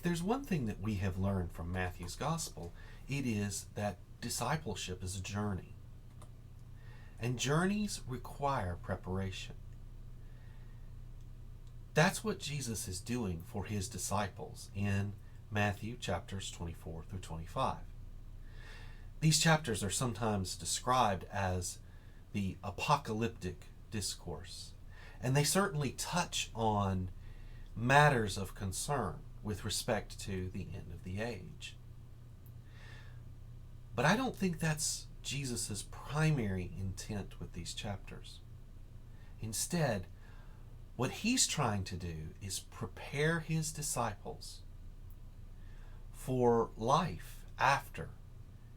there's one thing that we have learned from Matthew's gospel, it is that discipleship is a journey. And journeys require preparation. That's what Jesus is doing for his disciples in Matthew chapters 24 through 25. These chapters are sometimes described as the apocalyptic discourse, and they certainly touch on matters of concern with respect to the end of the age. But I don't think that's Jesus' primary intent with these chapters. Instead, what he's trying to do is prepare his disciples for life after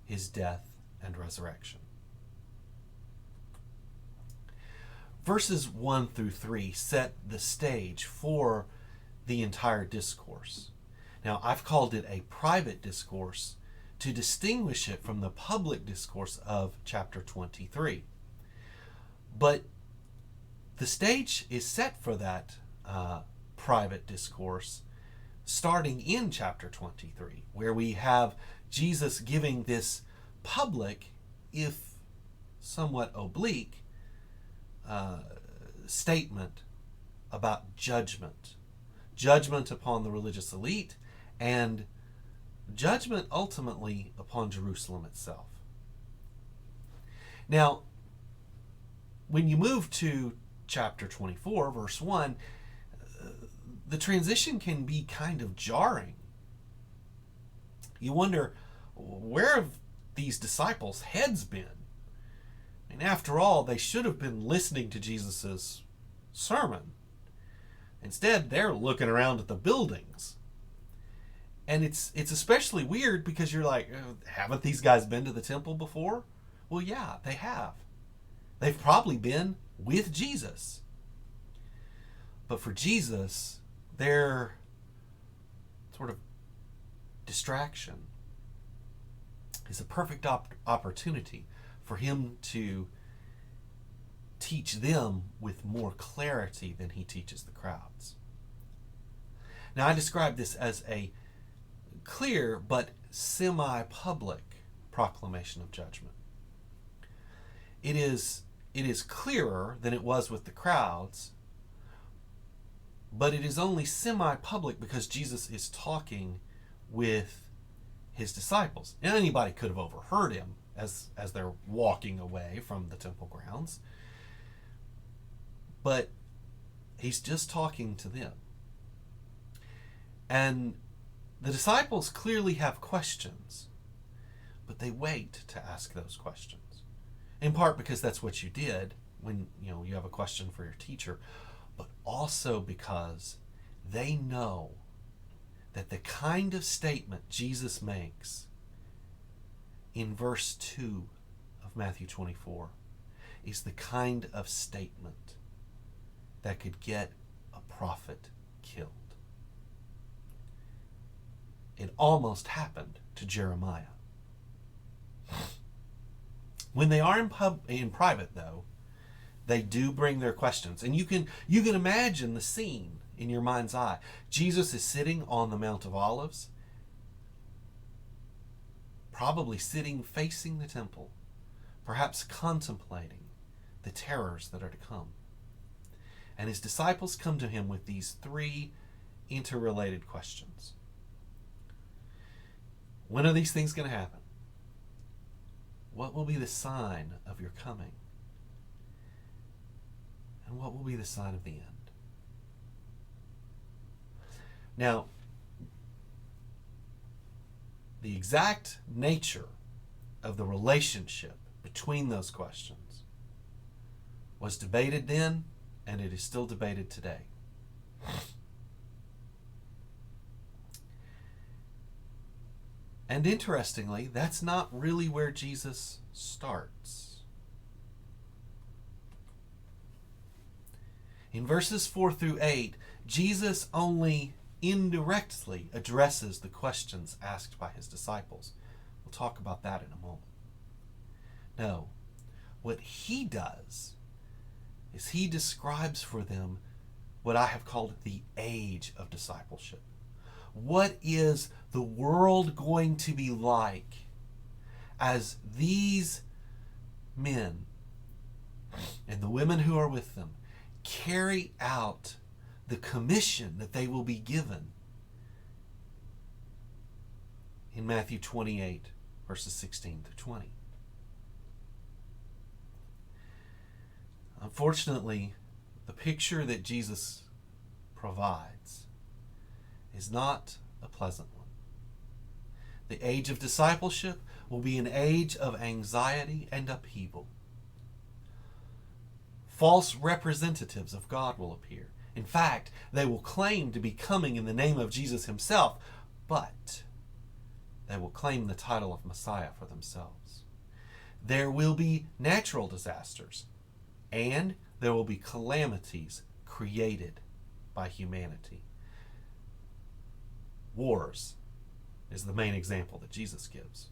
his death and resurrection. Verses 1 through 3 set the stage for the entire discourse. Now, I've called it a private discourse to distinguish it from the public discourse of chapter 23. But the stage is set for that private discourse starting in chapter 23, where we have Jesus giving this public, if somewhat oblique, statement about judgment. Judgment upon the religious elite and judgment ultimately upon Jerusalem itself. Now, when you move to chapter 24, verse 1, the transition can be kind of jarring. You wonder, where have these disciples' heads been? And after all, they should have been listening to Jesus' sermon. Instead, they're looking around at the buildings. And it's especially weird because you're like, haven't these guys been to the temple before? Well, yeah, they have. They've probably been with Jesus. But for Jesus, their sort of distraction is a perfect opportunity for him to teach them with more clarity than he teaches the crowds. Now, I describe this as a clear but semi-public proclamation of judgment. It is clearer than it was with the crowds, but it is only semi-public because Jesus is talking with his disciples. And anybody could have overheard him as they're walking away from the temple grounds. But he's just talking to them. And the disciples clearly have questions, but they wait to ask those questions. In part because that's what you did when you have a question for your teacher, but also because they know that the kind of statement Jesus makes in verse 2 of Matthew 24 is the kind of statement that could get a prophet killed. It almost happened to Jeremiah. When they are in private, though, they do bring their questions. And you can imagine the scene in your mind's eye. Jesus is sitting on the Mount of Olives, probably sitting facing the temple, perhaps contemplating the terrors that are to come. And his disciples come to him with these three interrelated questions. When are these things going to happen? What will be the sign of your coming? And what will be the sign of the end? Now, the exact nature of the relationship between those questions was debated then, and it is still debated today. And interestingly, that's not really where Jesus starts. In verses 4 through 8, Jesus only indirectly addresses the questions asked by his disciples. We'll talk about that in a moment. No, what he does is he describes for them what I have called the age of discipleship, What is the world going to be like as these men and the women who are with them carry out the commission that they will be given in Matthew 28, verses 16 through 20. Unfortunately, the picture that Jesus provides is not a pleasant one. The age of discipleship will be an age of anxiety and upheaval. False representatives of God will appear. In fact, they will claim to be coming in the name of Jesus himself, but they will claim the title of Messiah for themselves. There will be natural disasters, and there will be calamities created by humanity. Wars is the main example that Jesus gives.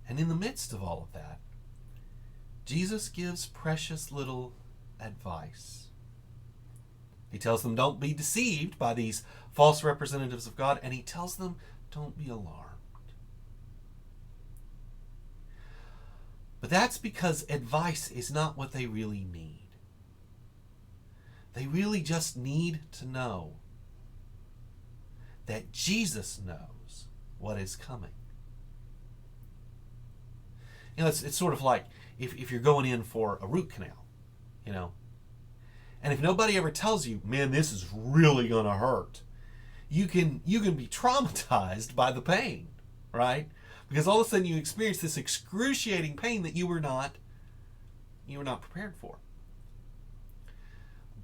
And in the midst of all of that, Jesus gives precious little advice. He tells them, don't be deceived by these false representatives of God, and he tells them, don't be alarmed. But that's because advice is not what they really need. They really just need to know that Jesus knows what is coming. You know, it's sort of like if you're going in for a root canal, you know, and if nobody ever tells you, man, this is really going to hurt, you can be traumatized by the pain, right? Because all of a sudden you experience this excruciating pain that you were not prepared for.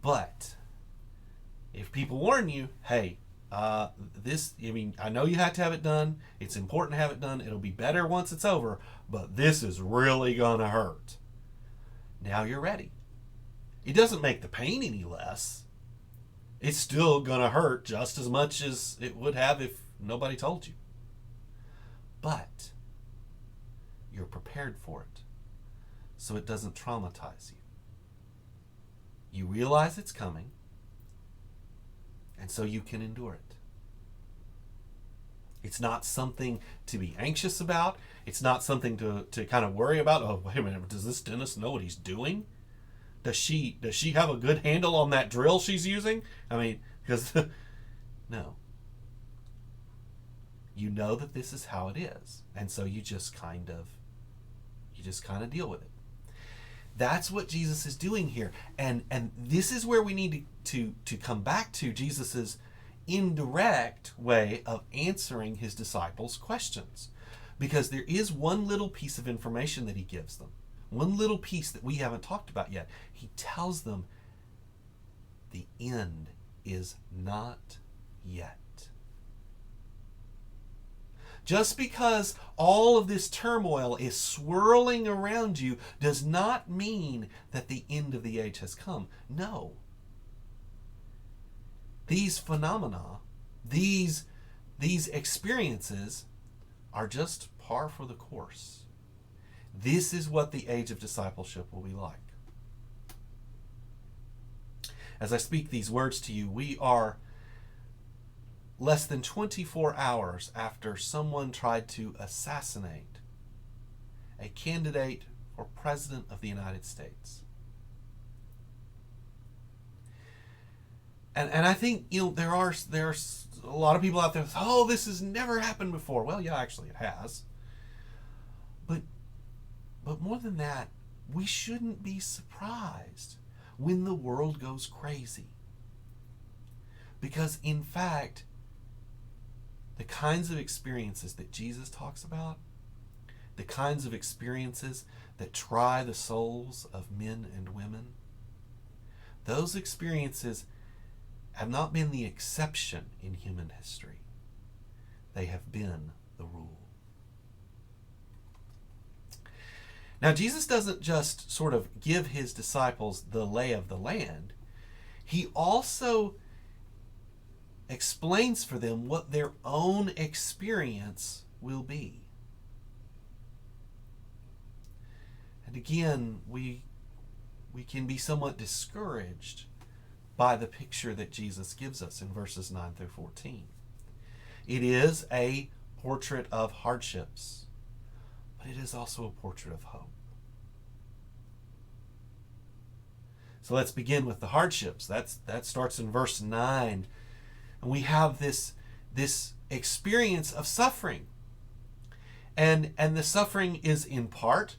But if people warn you, hey, I know you have to have it done. It's important to have it done. It'll be better once it's over, but this is really going to hurt. Now you're ready. It doesn't make the pain any less. It's still going to hurt just as much as it would have if nobody told you. But you're prepared for it, so it doesn't traumatize you. You realize it's coming, and so you can endure it. It's not something to be anxious about. It's not something to kind of worry about. Oh, wait a minute, does this dentist know what he's doing? Does she have a good handle on that drill she's using? I mean, because no. You know that this is how it is, and so you just kind of deal with it. That's what Jesus is doing here, and this is where we need to come back to Jesus's indirect way of answering his disciples' questions, because there is one little piece of information that he gives them, one little piece that we haven't talked about yet. He tells them the end is not yet. Just because all of this turmoil is swirling around you does not mean that the end of the age has come. No. These phenomena, these experiences are just par for the course. This is what the age of discipleship will be like. As I speak these words to you, we are less than 24 hours after someone tried to assassinate a candidate for president of the United States. And I think, you know, there's a lot of people out there, oh, this has never happened before. Well, yeah, actually it has. But more than that, we shouldn't be surprised when the world goes crazy. Because in fact, the kinds of experiences that Jesus talks about, the kinds of experiences that try the souls of men and women, those experiences have not been the exception in human history. They have been the rule. Now, Jesus doesn't just sort of give his disciples the lay of the land. He also explains for them what their own experience will be. And again, we we can be somewhat discouraged by the picture that Jesus gives us in verses 9 through 14. It is a portrait of hardships, but it is also a portrait of hope. So let's begin with the hardships. That starts in verse 9. And we have this experience of suffering. And the suffering is in part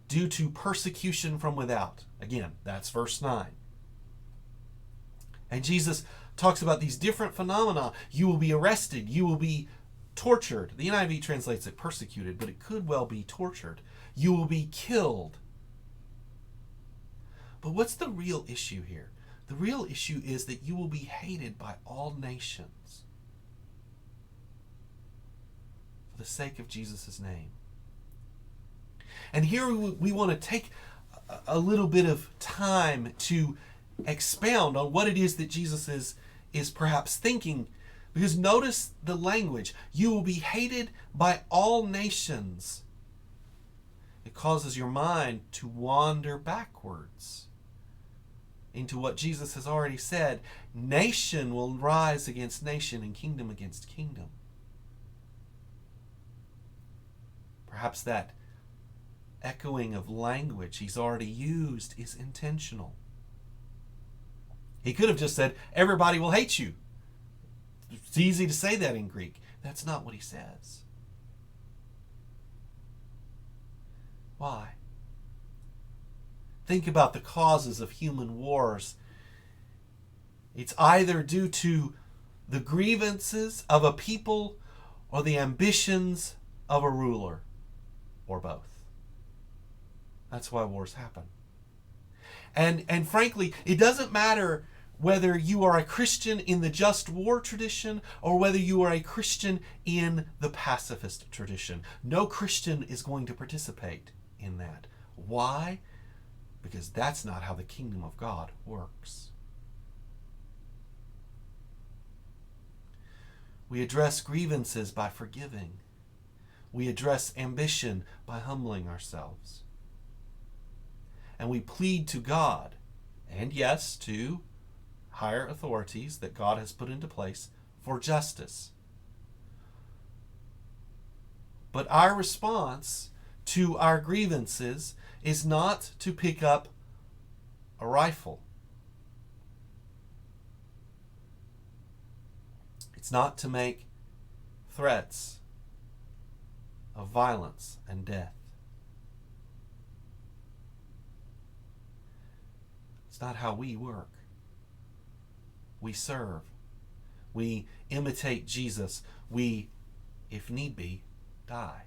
due to persecution from without. Again, that's verse 9. And Jesus talks about these different phenomena. You will be arrested. You will be tortured. The NIV translates it persecuted, but it could well be tortured. You will be killed. But what's the real issue here? The real issue is that you will be hated by all nations for the sake of Jesus' name. And here we want to take a little bit of time to expound on what it is that Jesus is perhaps thinking. Because notice the language. You will be hated by all nations. It causes your mind to wander backwards into what Jesus has already said. Nation will rise against nation and kingdom against kingdom. Perhaps that echoing of language he's already used is intentional. He could have just said, everybody will hate you. It's easy to say that in Greek. That's not what he says. Why? Think about the causes of human wars. It's either due to the grievances of a people or the ambitions of a ruler, or both. That's why wars happen. And frankly, it doesn't matter whether you are a Christian in the just war tradition or whether you are a Christian in the pacifist tradition. No Christian is going to participate in that. Why? Because that's not how the kingdom of God works. We address grievances by forgiving. We address ambition by humbling ourselves. And we plead to God, and yes, to higher authorities that God has put into place for justice. But our response to our grievances is not to pick up a rifle. It's not to make threats of violence and death. It's not how we work. We serve. We imitate Jesus. We, if need be, die.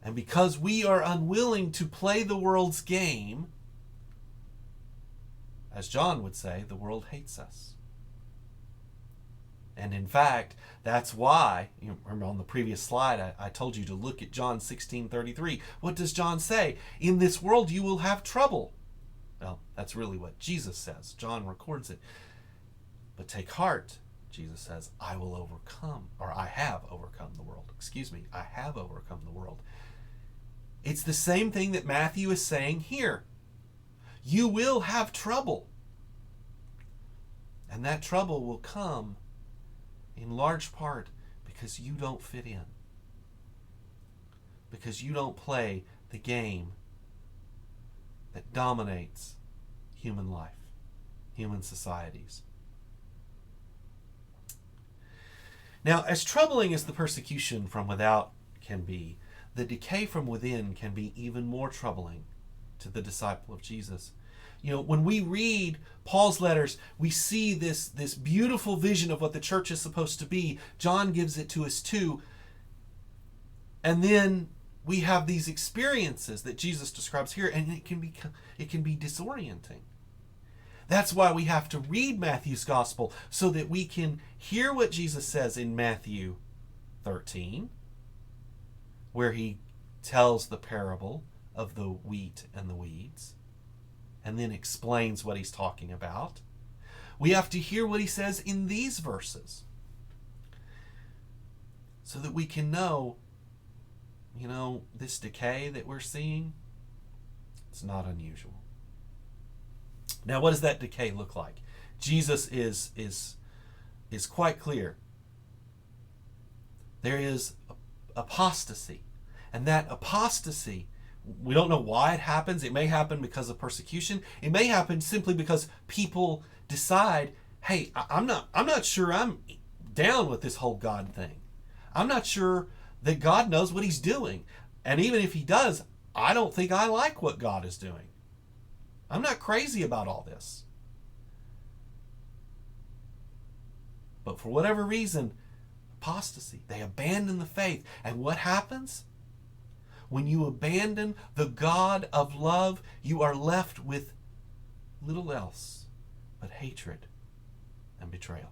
And because we are unwilling to play the world's game, as John would say, the world hates us. And in fact, that's why, you remember on the previous slide, I told you to look at John 16:33. What does John say? In this world you will have trouble. Well, that's really what Jesus says. John records it. But take heart, Jesus says, I will overcome, or I have overcome the world. I have overcome the world. It's the same thing that Matthew is saying here. You will have trouble. And that trouble will come in large part because you don't fit in. Because you don't play the game that dominates human life, human societies. Now, as troubling as the persecution from without can be, the decay from within can be even more troubling to the disciple of Jesus. You know, when we read Paul's letters, we see this beautiful vision of what the church is supposed to be. John gives it to us too. And then we have these experiences that Jesus describes here, and it can be disorienting. That's why we have to read Matthew's gospel so that we can hear what Jesus says in Matthew 13, where he tells the parable of the wheat and the weeds, and then explains what he's talking about. We have to hear what he says in these verses so that we can know, this decay that we're seeing, It's not unusual. Now, what does that decay look like? Jesus is quite clear. There is apostasy. And that apostasy, we don't know why it happens. It may happen because of persecution. It may happen simply because people decide, hey, I'm not sure I'm down with this whole God thing. I'm not sure that God knows what he's doing. And even if he does, I don't think I like what God is doing. I'm not crazy about all this. But for whatever reason, apostasy, they abandon the faith. And what happens? When you abandon the God of love, you are left with little else but hatred and betrayal.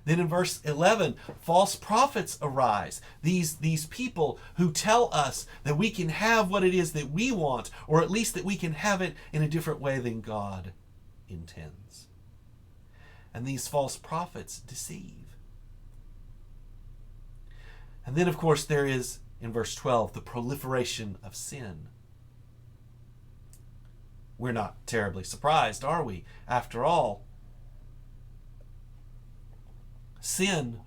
Then in verse 11, false prophets arise. These people who tell us that we can have what it is that we want, or at least that we can have it in a different way than God intends. And these false prophets deceive. And then, of course, there is, in verse 12, the proliferation of sin. We're not terribly surprised, are we? After all, sin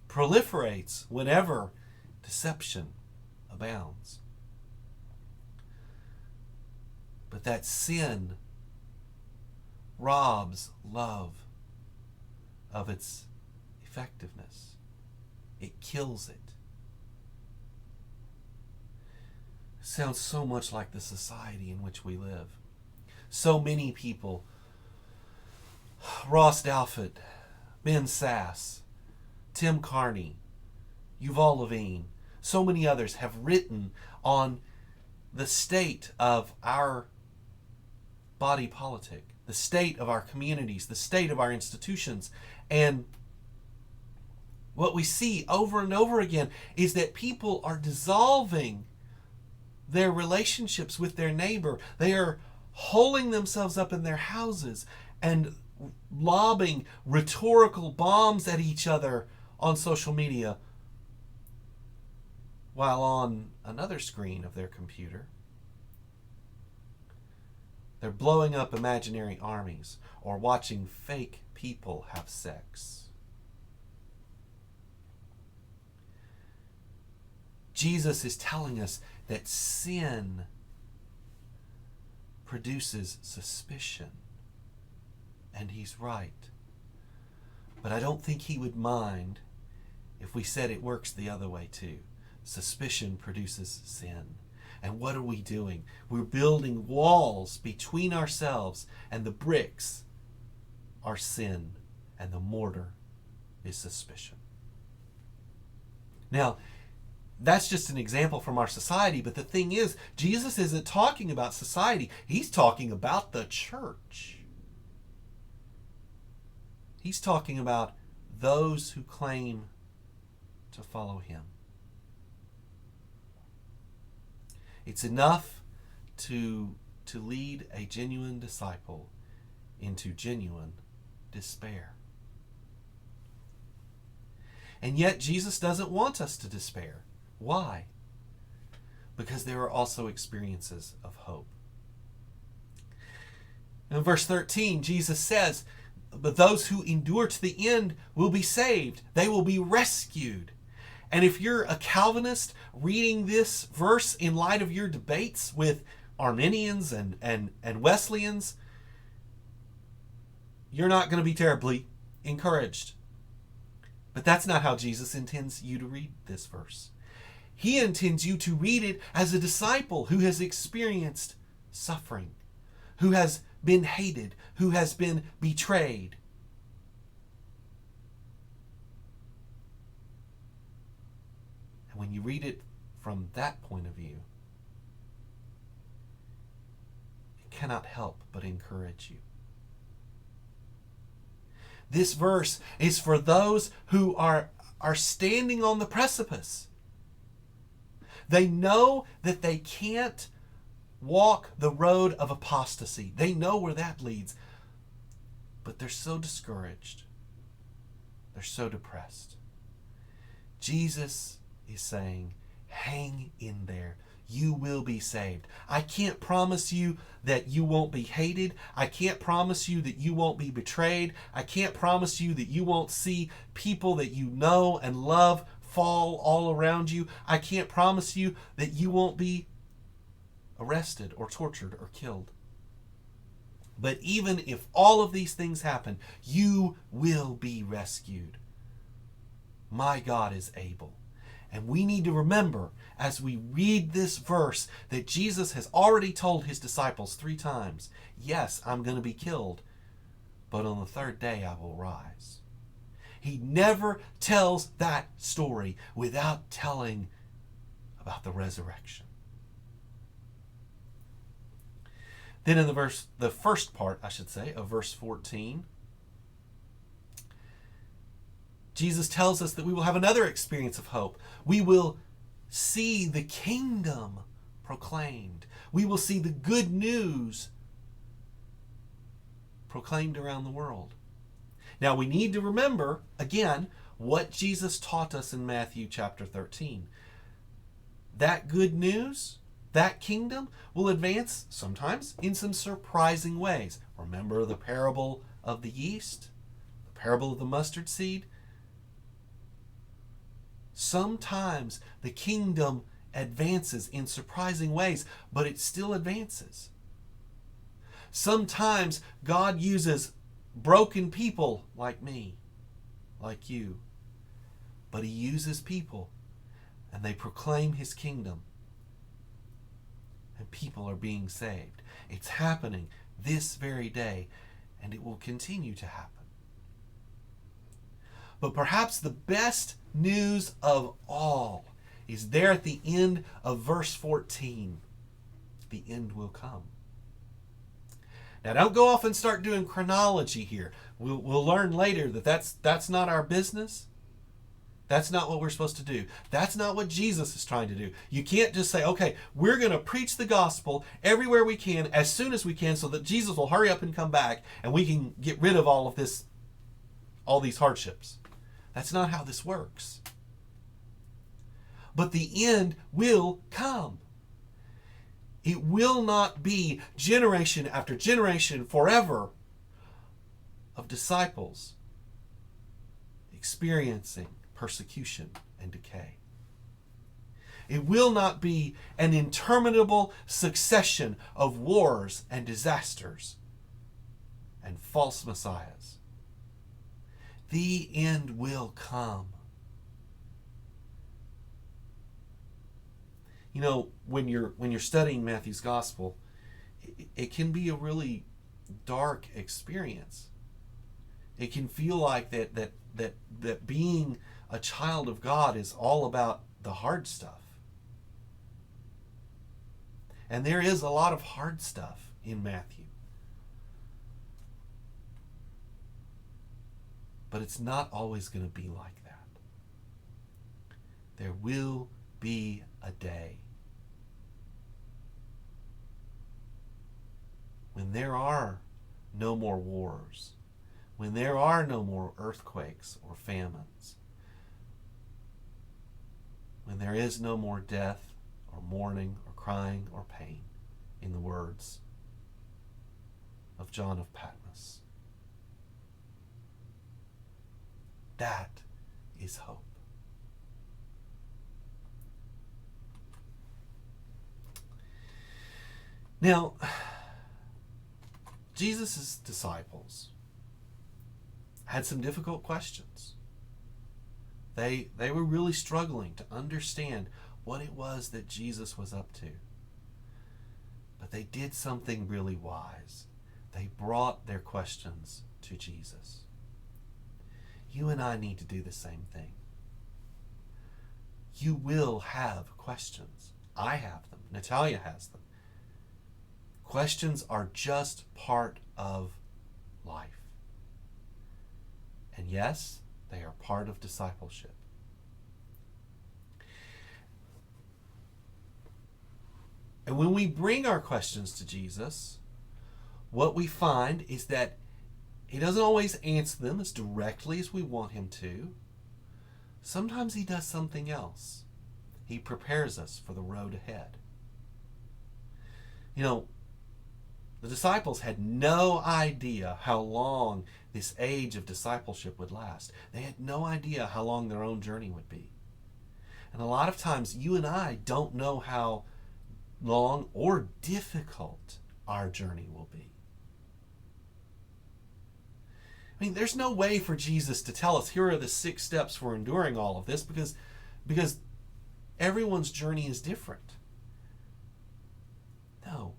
proliferates whenever deception abounds. But that sin robs love of its effectiveness. It kills it. Sounds so much like the society in which we live. So many people, Ross Douthat, Ben Sass, Tim Carney, Yuval Levine, so many others have written on the state of our body politic, the state of our communities, the state of our institutions. And what we see over and over again is that people are dissolving their relationships with their neighbor. They are holding themselves up in their houses and lobbing rhetorical bombs at each other on social media, while on another screen of their computer, they're blowing up imaginary armies or watching fake people have sex. Jesus is telling us that sin produces suspicion. And he's right. But I don't think he would mind if we said it works the other way too. Suspicion produces sin. And what are we doing? We're building walls between ourselves, and the bricks are sin, and the mortar is suspicion. Now, that's just an example from our society, but the thing is, Jesus isn't talking about society. He's talking about the church. He's talking about those who claim to follow him. It's enough to lead a genuine disciple into genuine despair. And yet Jesus doesn't want us to despair. Why? Because there are also experiences of hope. In verse 13, Jesus says, but those who endure to the end will be saved. They will be rescued. And if you're a Calvinist reading this verse in light of your debates with Arminians and Wesleyans, you're not going to be terribly encouraged. But that's not how Jesus intends you to read this verse. He intends you to read it as a disciple who has experienced suffering, who has been hated, who has been betrayed. And when you read it from that point of view, it cannot help but encourage you. This verse is for those who are standing on the precipice. They know that they can't walk the road of apostasy. They know where that leads. But they're so discouraged. They're so depressed. Jesus is saying, hang in there. you will be saved. I can't promise you that you won't be hated. I can't promise you that you won't be betrayed. I can't promise you that you won't see people that you know and love fall all around you. I can't promise you that you won't be arrested or tortured or killed. But even if all of these things happen, you will be rescued. My God is able. And we need to remember as we read this verse that Jesus has already told his disciples 3 times, yes, I'm going to be killed, but on the 3rd day I will rise. He never tells that story without telling about the resurrection. Then in the first part, of verse 14, Jesus tells us that we will have another experience of hope. We will see the kingdom proclaimed. We will see the good news proclaimed around the world. Now we need to remember, again, what Jesus taught us in Matthew chapter 13. That good news, that kingdom, will advance sometimes in some surprising ways. Remember the parable of the yeast? The parable of the mustard seed? Sometimes the kingdom advances in surprising ways, but it still advances. Sometimes God uses broken people like me, like you, but he uses people and they proclaim his kingdom and people are being saved. It's happening this very day and it will continue to happen. But perhaps the best news of all is there at the end of verse 14. The end will come. Now don't go off and start doing chronology here. We'll learn later that that's not our business. That's not what we're supposed to do. That's not what Jesus is trying to do. You can't just say, okay, we're going to preach the gospel everywhere we can as soon as we can so that Jesus will hurry up and come back and we can get rid of all these hardships. That's not how this works. But the end will come. It will not be generation after generation forever of disciples experiencing persecution and decay. It will not be an interminable succession of wars and disasters and false messiahs. The end will come. You know, when you're studying Matthew's gospel, it can be a really dark experience. It can feel like that being a child of God is all about the hard stuff. And there is a lot of hard stuff in Matthew. But it's not always going to be like that. There will be a day when there are no more wars, when there are no more earthquakes or famines, when there is no more death or mourning or crying or pain, in the words of John of Patmos. That is hope. Now, Jesus' disciples had some difficult questions. They were really struggling to understand what it was that Jesus was up to. But they did something really wise. They brought their questions to Jesus. You and I need to do the same thing. You will have questions. I have them. Natalia has them. Questions are just part of life. And yes, they are part of discipleship. And when we bring our questions to Jesus, what we find is that he doesn't always answer them as directly as we want him to. Sometimes he does something else. He prepares us for the road ahead. You know, the disciples had no idea how long this age of discipleship would last. They had no idea how long their own journey would be. And a lot of times you and I don't know how long or difficult our journey will be. I mean, there's no way for Jesus to tell us, here are the 6 steps for enduring all of this, because everyone's journey is different. No.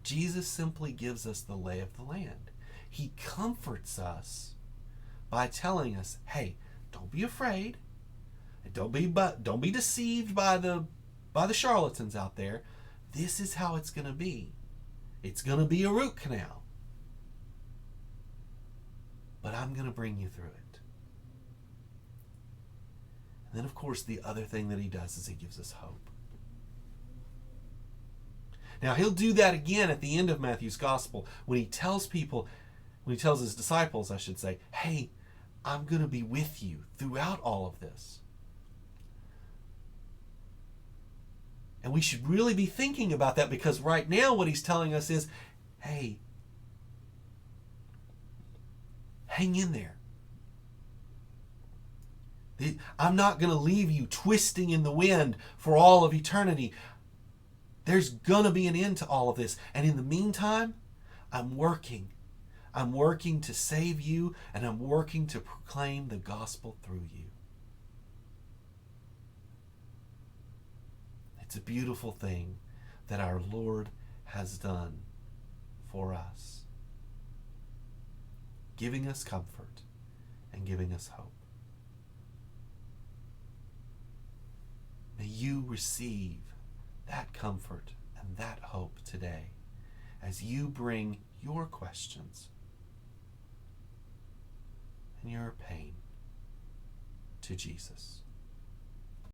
Jesus simply gives us the lay of the land. He comforts us by telling us, hey, don't be afraid. Don't be deceived by the charlatans out there. This is how it's going to be. It's going to be a root canal. But I'm going to bring you through it. And then, of course, the other thing that he does is he gives us hope. Now, he'll do that again at the end of Matthew's gospel when he tells his disciples, I should say, hey, I'm going to be with you throughout all of this. And we should really be thinking about that, because right now what he's telling us is, hey, hang in there. I'm not going to leave you twisting in the wind for all of eternity. There's going to be an end to all of this. And in the meantime, I'm working. I'm working to save you, and I'm working to proclaim the gospel through you. It's a beautiful thing that our Lord has done for us, giving us comfort and giving us hope. May you receive that comfort and that hope today as you bring your questions and your pain to Jesus.